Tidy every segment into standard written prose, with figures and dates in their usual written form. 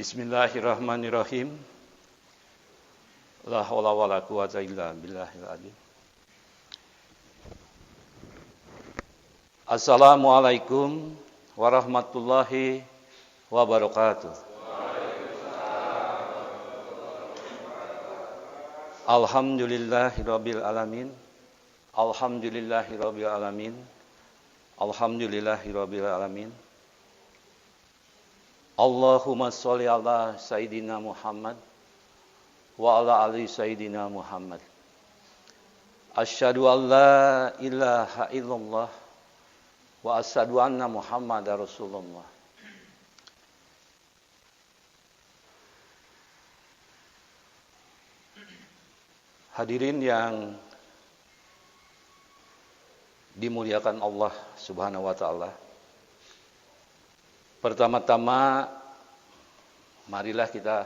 Bismillahirrahmanirrahim. La haula wala quwata illa billahil azim. Assalamualaikum warahmatullahi wabarakatuh. Alhamdulillahirabbil alamin. Alhamdulillahirabbil alamin. Alhamdulillahirabbil alamin. Allahumma sholli ala Sayyidina Muhammad wa ala ali Sayyidina Muhammad. Asyhadu an la ilaha illallah wa asyhadu anna Muhammadar Rasulullah. Hadirin yang dimuliakan Allah Subhanahu wa taala. Pertama-tama, marilah kita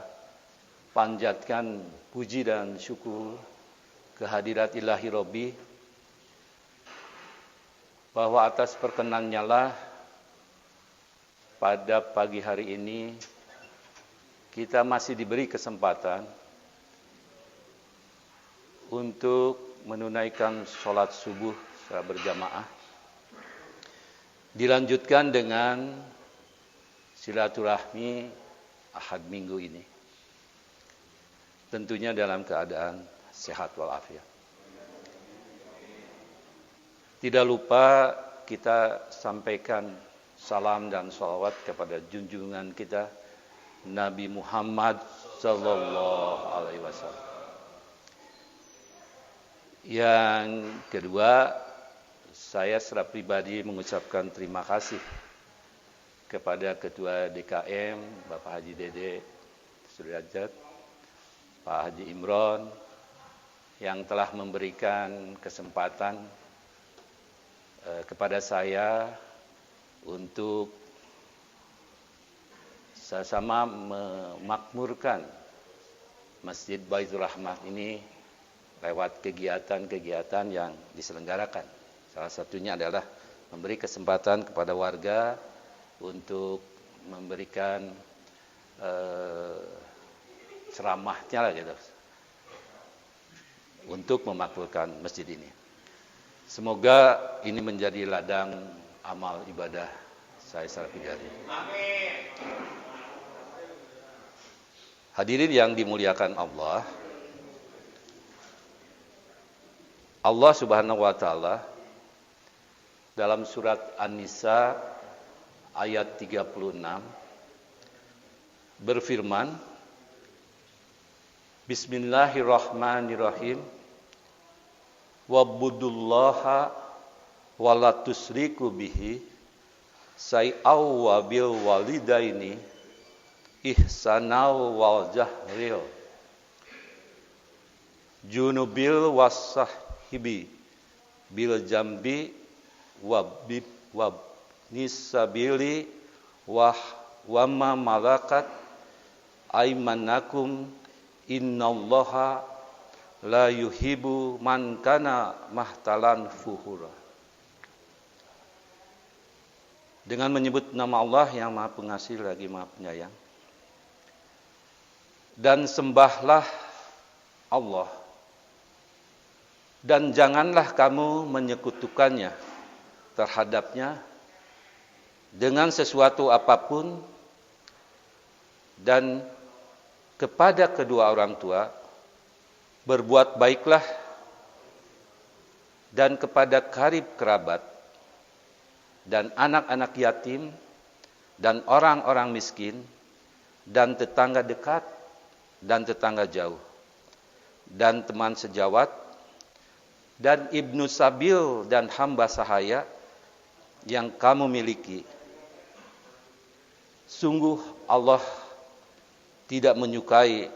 panjatkan puji dan syukur kehadirat Ilahi Robbi, bahwa atas perkenannya lah pada pagi hari ini kita masih diberi kesempatan untuk menunaikan sholat subuh secara berjamaah, dilanjutkan dengan silaturahmi Ahad minggu ini, tentunya dalam keadaan sehat walafiat. Tidak lupa kita sampaikan salam dan sholawat kepada junjungan kita Nabi Muhammad Sallallahu Alaihi Wasallam. Yang kedua, saya secara pribadi mengucapkan terima kasih kepada Ketua DKM, Bapak Haji Dede Sudrajat, Pak Haji Imron, yang telah memberikan kesempatan kepada saya untuk sama-sama memakmurkan Masjid Baitur Rahmah ini lewat kegiatan-kegiatan yang diselenggarakan. Salah satunya adalah memberi kesempatan kepada warga untuk memberikan ceramahnya lah gitu, untuk memakmurkan masjid ini. Semoga ini menjadi ladang amal ibadah saya secara pribadi. Hadirin yang dimuliakan Allah, Allah Subhanahu wa taala dalam surat An-Nisa ayat 36 berfirman, Bismillahirrahmanirrahim, Wa'budullaha wa la tusyriku bihi syai'aw wa bil walidaini ihsanau wal jahril junubil wasahibi bil jambi wab nisabili wa ma malakat aymanakum innallaha la yuhibbu man kana mahtalan fuhura. Dengan menyebut nama Allah yang Maha Pengasih lagi Maha Penyayang, dan sembahlah Allah, dan janganlah kamu menyekutukannya terhadapnya dengan sesuatu apapun, dan kepada kedua orang tua berbuat baiklah, dan kepada karib kerabat dan anak-anak yatim dan orang-orang miskin dan tetangga dekat dan tetangga jauh dan teman sejawat dan ibnu sabil dan hamba sahaya yang kamu miliki. Sungguh Allah tidak menyukai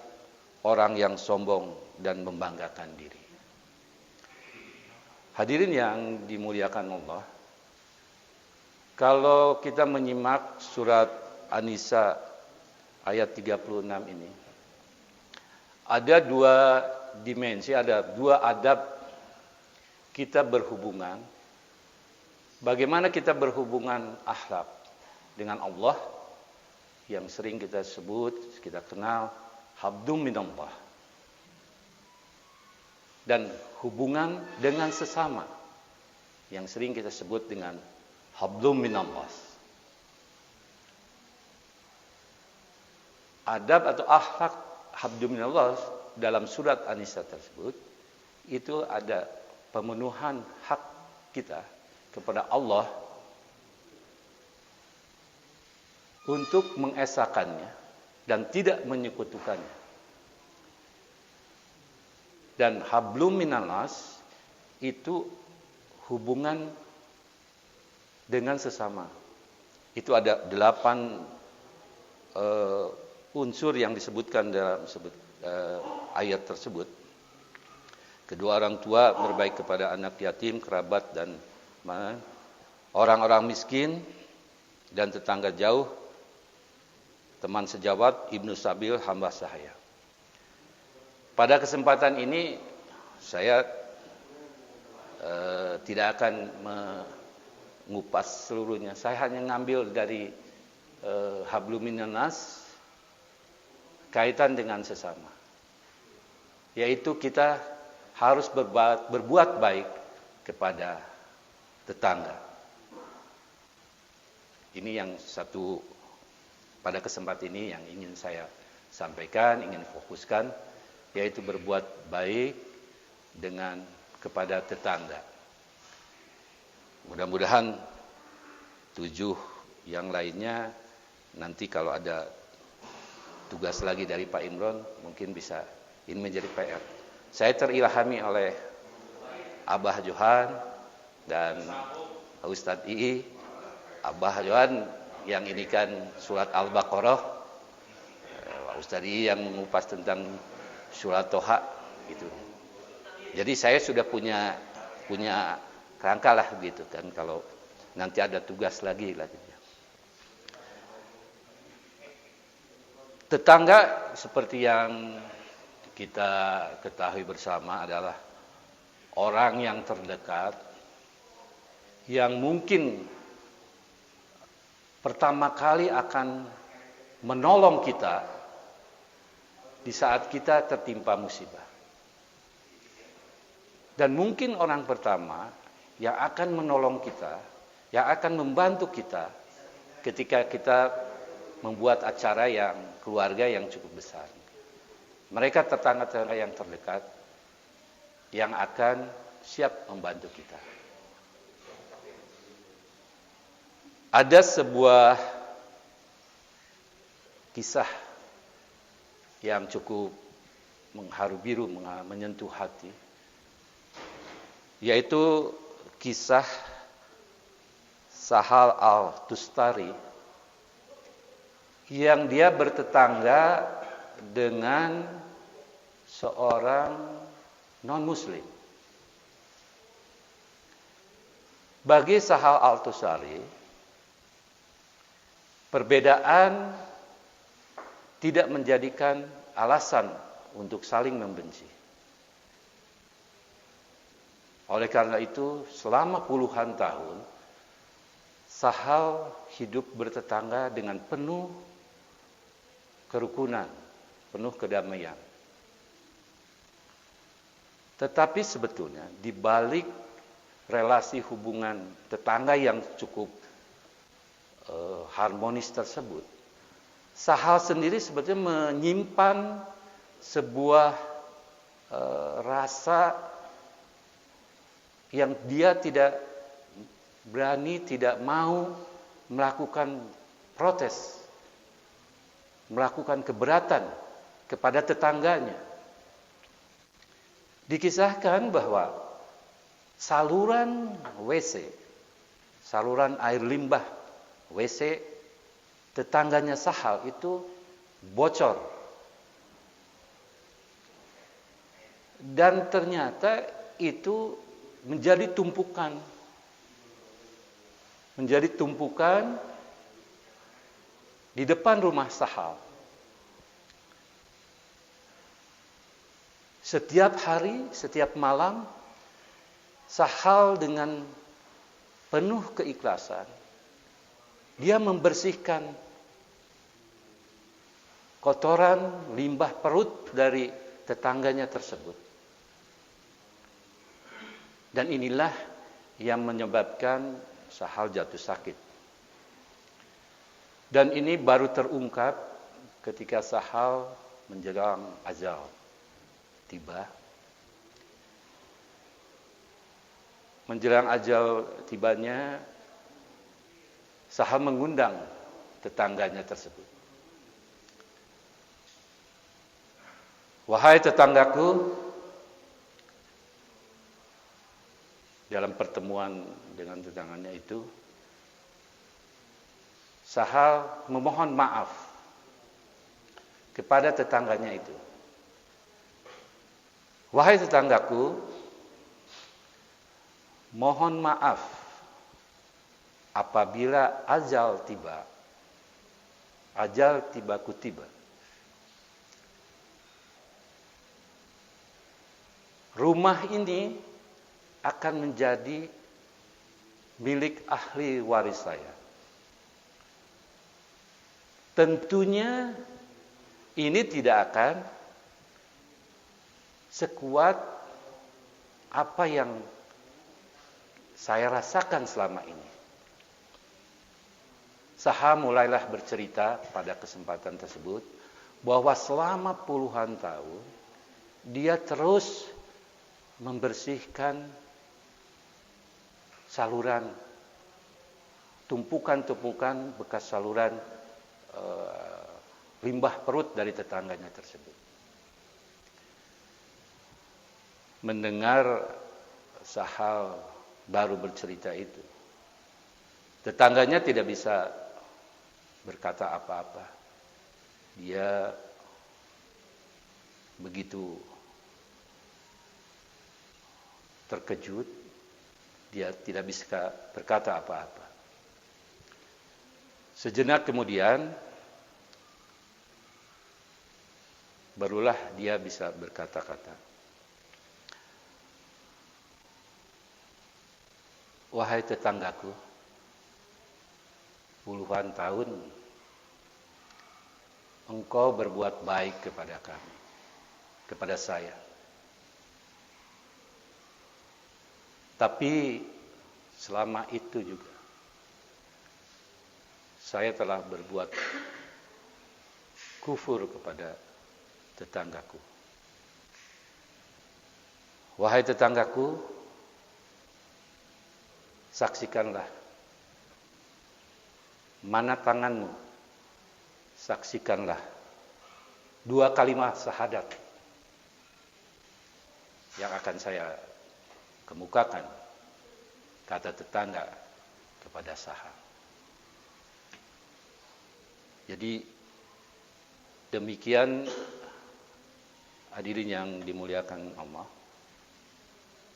orang yang sombong dan membanggakan diri. Hadirin yang dimuliakan Allah, kalau kita menyimak surat An-Nisa ayat 36 ini, ada dua dimensi, ada dua adab kita berhubungan. Bagaimana kita berhubungan akhlak dengan Allah yang sering kita sebut, kita kenal, hablum minallah. Dan hubungan dengan sesama yang sering kita sebut dengan hablum minallah. Adab atau akhlak hablum minallah dalam surat An-Nisa tersebut itu ada pemenuhan hak kita kepada Allah untuk mengesakannya dan tidak menyekutukannya. Dan hablum minallas itu hubungan dengan sesama. Itu ada 8 unsur yang disebutkan dalam ayat tersebut. Kedua orang tua berbaik kepada anak yatim, kerabat, dan orang-orang miskin, dan tetangga jauh, teman sejawat, ibnu sabil, hamba sahaya. Pada kesempatan ini saya tidak akan mengupas seluruhnya. Saya hanya ngambil dari hablum minannas kaitan dengan sesama, yaitu kita harus berbuat baik kepada tetangga. Ini yang satu pada kesempatan ini yang ingin saya sampaikan, ingin fokuskan, yaitu berbuat baik kepada tetangga. Mudah-mudahan 7 yang lainnya nanti kalau ada tugas lagi dari Pak Imron mungkin bisa ini menjadi PR. Saya terilhami oleh Abah Johan dan Ustadz II. Abah Johan yang ini kan surat Al-Baqarah, Ustadz II yang mengupas tentang surat Toha gitu. Jadi saya sudah punya kerangka lah gitu kan kalau nanti ada tugas lagi. Tetangga seperti yang kita ketahui bersama adalah orang yang terdekat yang mungkin pertama kali akan menolong kita di saat kita tertimpa musibah. Dan mungkin orang pertama yang akan menolong kita, yang akan membantu kita ketika kita membuat acara yang keluarga yang cukup besar. Mereka tetangga-tetangga yang terdekat yang akan siap membantu kita. Ada sebuah kisah yang cukup mengharu biru, menyentuh hati, yaitu kisah Sahal Al-Tustari yang dia bertetangga dengan seorang non-muslim. Bagi Sahal Al-Tustari, perbedaan tidak menjadikan alasan untuk saling membenci. Oleh karena itu, selama puluhan tahun, Sahal hidup bertetangga dengan penuh kerukunan, penuh kedamaian. Tetapi sebetulnya di balik relasi hubungan tetangga yang cukup harmonis tersebut, Sahal sendiri sebetulnya menyimpan sebuah rasa yang dia tidak berani, tidak mau melakukan protes, melakukan keberatan kepada tetangganya. Dikisahkan bahwa saluran WC, saluran air limbah WC tetangganya Sahal itu bocor. Dan ternyata itu menjadi tumpukan di depan rumah Sahal. Setiap hari, setiap malam, Sahal dengan penuh keikhlasan, dia membersihkan kotoran, limbah perut dari tetangganya tersebut. Dan inilah yang menyebabkan Sahal jatuh sakit. Dan ini baru terungkap ketika Sahal menjelang ajal tiba. Menjelang ajal tibanya, Sahal mengundang tetangganya tersebut. Wahai tetanggaku, dalam pertemuan dengan tetangganya itu, Sahal memohon maaf kepada tetangganya itu. Wahai tetanggaku, mohon maaf apabila ajal tibaku tiba. Rumah ini akan menjadi milik ahli waris saya. Tentunya ini tidak akan sekuat apa yang saya rasakan selama ini. Sahal mulailah bercerita pada kesempatan tersebut bahwa selama puluhan tahun dia terus membersihkan saluran, tumpukan-tumpukan bekas saluran limbah perut dari tetangganya tersebut. Mendengar Sahal baru bercerita itu, tetangganya tidak bisa berkata apa-apa. Dia begitu terkejut, dia tidak bisa berkata apa-apa. Sejenak kemudian, barulah dia bisa berkata-kata. Wahai tetanggaku, puluhan tahun engkau berbuat baik kepada kami, kepada saya. Tapi selama itu juga saya telah berbuat kufur kepada tetanggaku. Wahai tetanggaku, saksikanlah. Mana tanganmu? Saksikanlah 2 kalimat syahadat yang akan saya kemukakan, kata tetangga kepada Sahal. Jadi demikian hadirin yang dimuliakan Allah,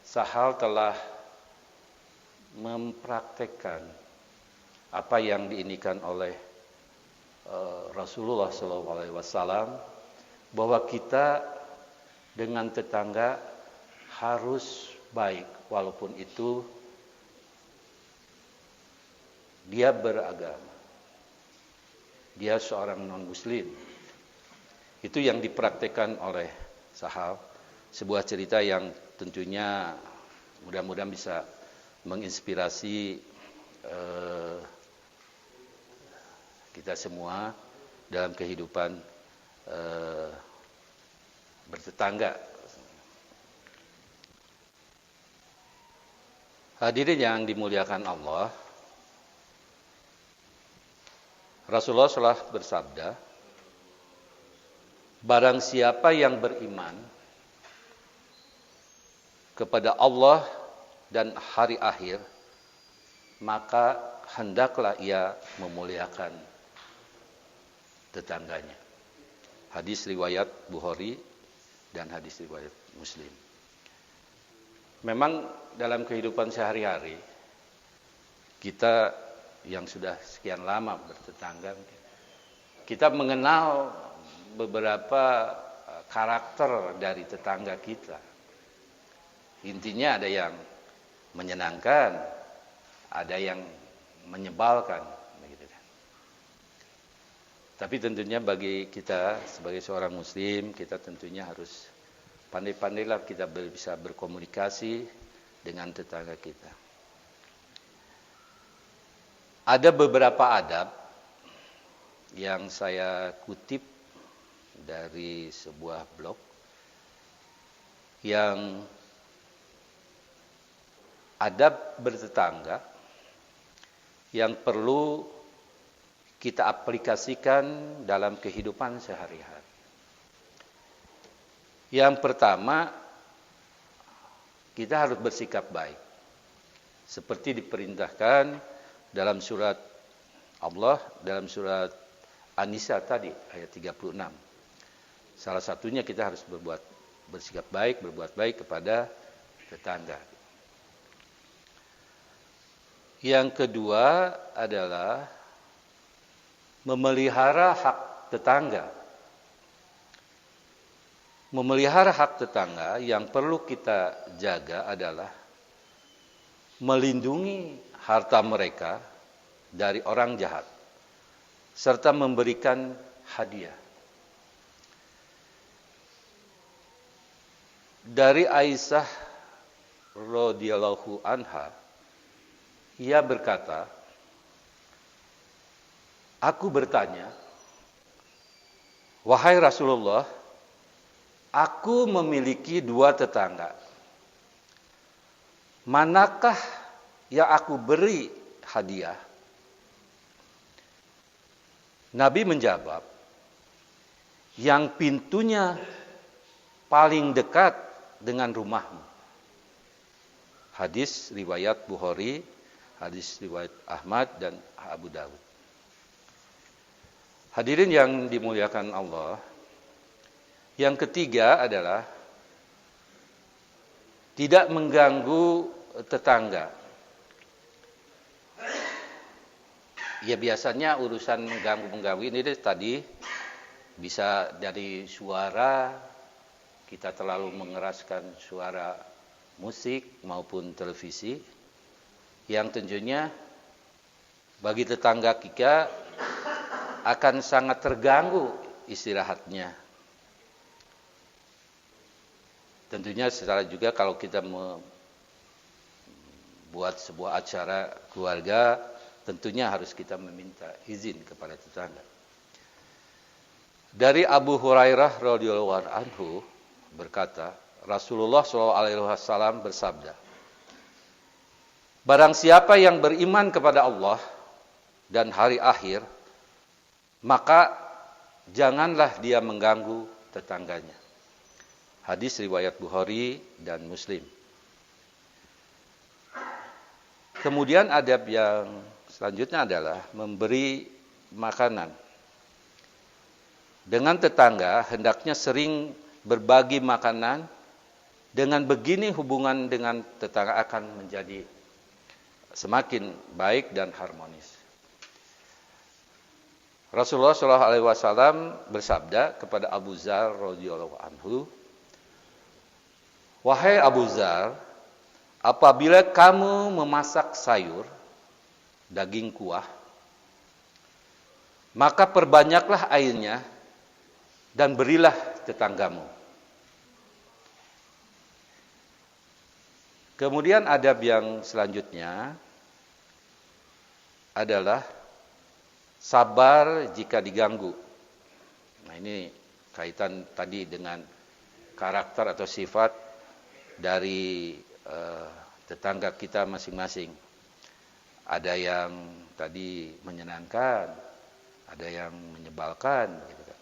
Sahal telah mempraktekkan apa yang diinginkan oleh Rasulullah SAW, bahwa kita dengan tetangga harus baik, walaupun itu dia beragama, dia seorang non-muslim. Itu yang dipraktekkan oleh Sahal. Sebuah cerita yang tentunya mudah-mudahan bisa menginspirasi kita semua dalam kehidupan bertetangga. Hadirin yang dimuliakan Allah, Rasulullah telah bersabda, barang siapa yang beriman kepada Allah dan hari akhir, maka hendaklah ia memuliakan tetangganya. Hadis riwayat Bukhari dan hadis riwayat Muslim. Memang dalam kehidupan sehari-hari, kita yang sudah sekian lama bertetangga, kita mengenal beberapa karakter dari tetangga kita. Intinya ada yang menyenangkan, ada yang menyebalkan. Tapi tentunya bagi kita sebagai seorang muslim, kita tentunya harus pandai-pandailah kita bisa berkomunikasi dengan tetangga kita. Ada beberapa adab yang saya kutip dari sebuah blog yang adab bertetangga yang perlu kita aplikasikan dalam kehidupan sehari-hari. Yang pertama, kita harus bersikap baik. Seperti diperintahkan dalam surat Allah, dalam surat An-Nisa tadi, ayat 36. Salah satunya kita harus bersikap baik, berbuat baik kepada tetangga. Yang kedua adalah memelihara hak tetangga. Memelihara hak tetangga yang perlu kita jaga adalah melindungi harta mereka dari orang jahat, serta memberikan hadiah. Dari Aisyah radhiyallahu anha, ia berkata, aku bertanya, wahai Rasulullah, aku memiliki 2 tetangga. Manakah yang aku beri hadiah? Nabi menjawab, yang pintunya paling dekat dengan rumahmu. Hadis riwayat Bukhari, hadis riwayat Ahmad dan Abu Dawud. Hadirin yang dimuliakan Allah, yang ketiga adalah tidak mengganggu tetangga. Ya biasanya urusan mengganggu ini tadi bisa dari suara, kita terlalu mengeraskan suara musik maupun televisi, yang tentunya bagi tetangga kita akan sangat terganggu istirahatnya. Tentunya secara juga kalau kita membuat sebuah acara keluarga, tentunya harus kita meminta izin kepada tetangga. Dari Abu Hurairah radhiyallahu anhu berkata, Rasulullah SAW bersabda, barang siapa yang beriman kepada Allah dan hari akhir, maka janganlah dia mengganggu tetangganya. Hadis riwayat Bukhari dan Muslim. Kemudian adab yang selanjutnya adalah memberi makanan. Dengan tetangga hendaknya sering berbagi makanan. Dengan begini hubungan dengan tetangga akan menjadi semakin baik dan harmonis. Rasulullah SAW bersabda kepada Abu Dzar radhiyallahu anhu, wahai Abu Dzar, apabila kamu memasak sayur, daging kuah, maka perbanyaklah airnya dan berilah tetanggamu. Kemudian adab yang selanjutnya adalah sabar jika diganggu. Nah ini kaitan tadi dengan karakter atau sifat dari tetangga kita masing-masing. Ada yang tadi menyenangkan, ada yang menyebalkan. Gitu kan.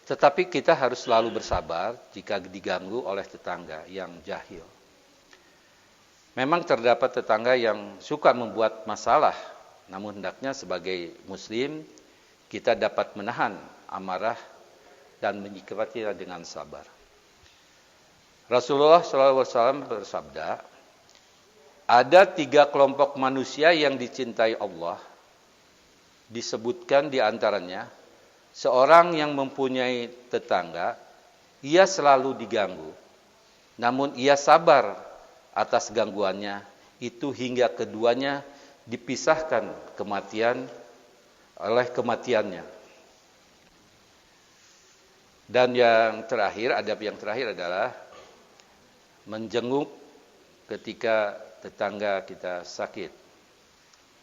Tetapi kita harus selalu bersabar jika diganggu oleh tetangga yang jahil. Memang terdapat tetangga yang suka membuat masalah, namun hendaknya sebagai muslim kita dapat menahan amarah dan menyikapinya dengan sabar. Rasulullah SAW bersabda, ada 3 kelompok manusia yang dicintai Allah. Disebutkan di antaranya, seorang yang mempunyai tetangga, ia selalu diganggu, namun ia sabar atas gangguannya itu hingga keduanya dipisahkan kematian oleh kematiannya. Dan yang terakhir, adab yang terakhir adalah menjenguk ketika tetangga kita sakit.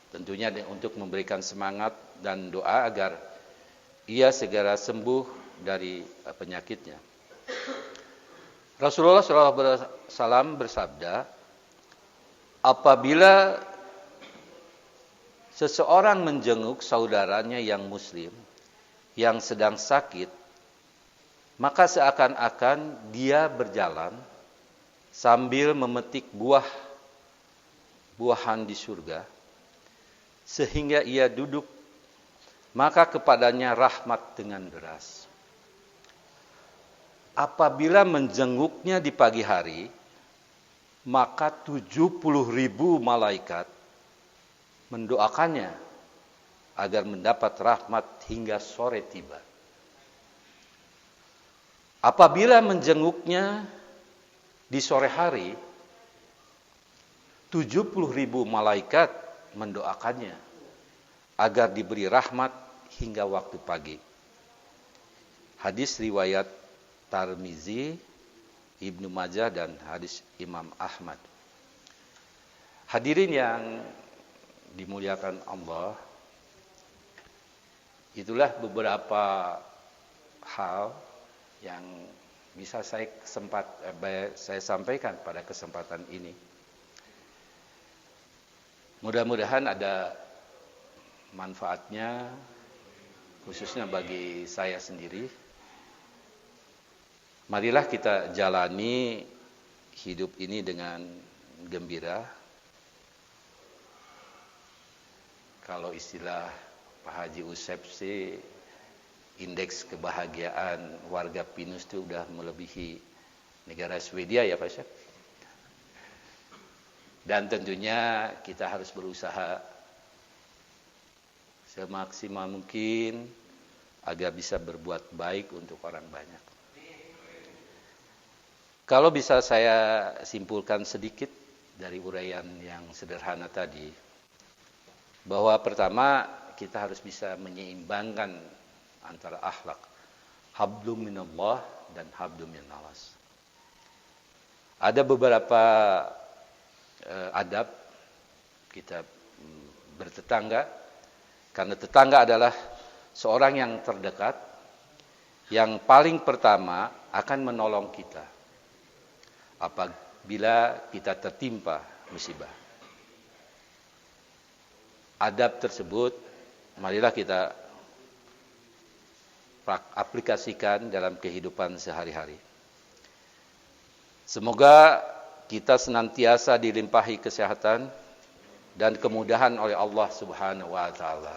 Tentunya untuk memberikan semangat dan doa agar ia segera sembuh dari penyakitnya. Rasulullah SAW bersabda, apabila seseorang menjenguk saudaranya yang muslim yang sedang sakit, maka seakan-akan dia berjalan sambil memetik buah-buahan di surga, sehingga ia duduk, maka kepadanya rahmat dengan deras. Apabila menjenguknya di pagi hari, maka 70.000 malaikat mendoakannya agar mendapat rahmat hingga sore tiba. Apabila menjenguknya di sore hari, 70.000 malaikat mendoakannya agar diberi rahmat hingga waktu pagi. Hadis riwayat Tirmizi, Ibnu Majah, dan hadis Imam Ahmad. Hadirin yang dimuliakan Allah, itulah beberapa hal yang bisa saya sampaikan pada kesempatan ini. Mudah-mudahan ada manfaatnya, khususnya bagi saya sendiri. Marilah kita jalani hidup ini dengan gembira. Kalau istilah Pak Haji Usep sih, indeks kebahagiaan warga Pinus itu udah melebihi negara Swedia ya Pak Syek. Dan tentunya kita harus berusaha semaksimal mungkin agar bisa berbuat baik untuk orang banyak. Kalau bisa saya simpulkan sedikit dari uraian yang sederhana tadi, bahwa pertama kita harus bisa menyeimbangkan antara akhlak hablum minallah dan hablum minannas. Ada beberapa adab kita bertetangga, karena tetangga adalah seorang yang terdekat, yang paling pertama akan menolong kita apabila kita tertimpa musibah. Adab tersebut marilah kita aplikasikan dalam kehidupan sehari-hari. Semoga kita senantiasa dilimpahi kesehatan dan kemudahan oleh Allah Subhanahu wa taala.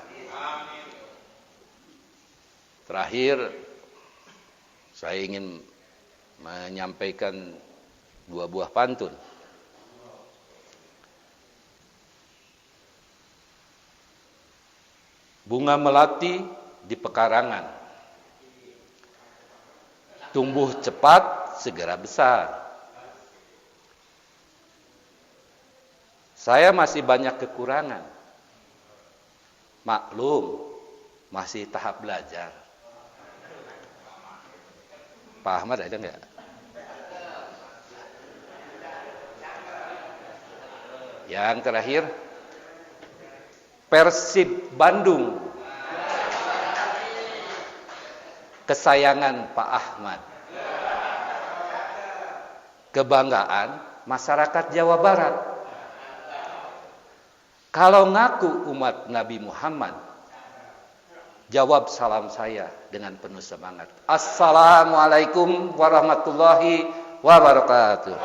Terakhir, saya ingin menyampaikan 2 buah pantun. Bunga melati di pekarangan, tumbuh cepat, segera besar. Saya masih banyak kekurangan, maklum, masih tahap belajar. Pak Ahmad ada enggak? Yang terakhir, Persib Bandung, kesayangan Pak Ahmad, kebanggaan masyarakat Jawa Barat. Kalau ngaku umat Nabi Muhammad, jawab salam saya dengan penuh semangat. Assalamualaikum warahmatullahi wabarakatuh.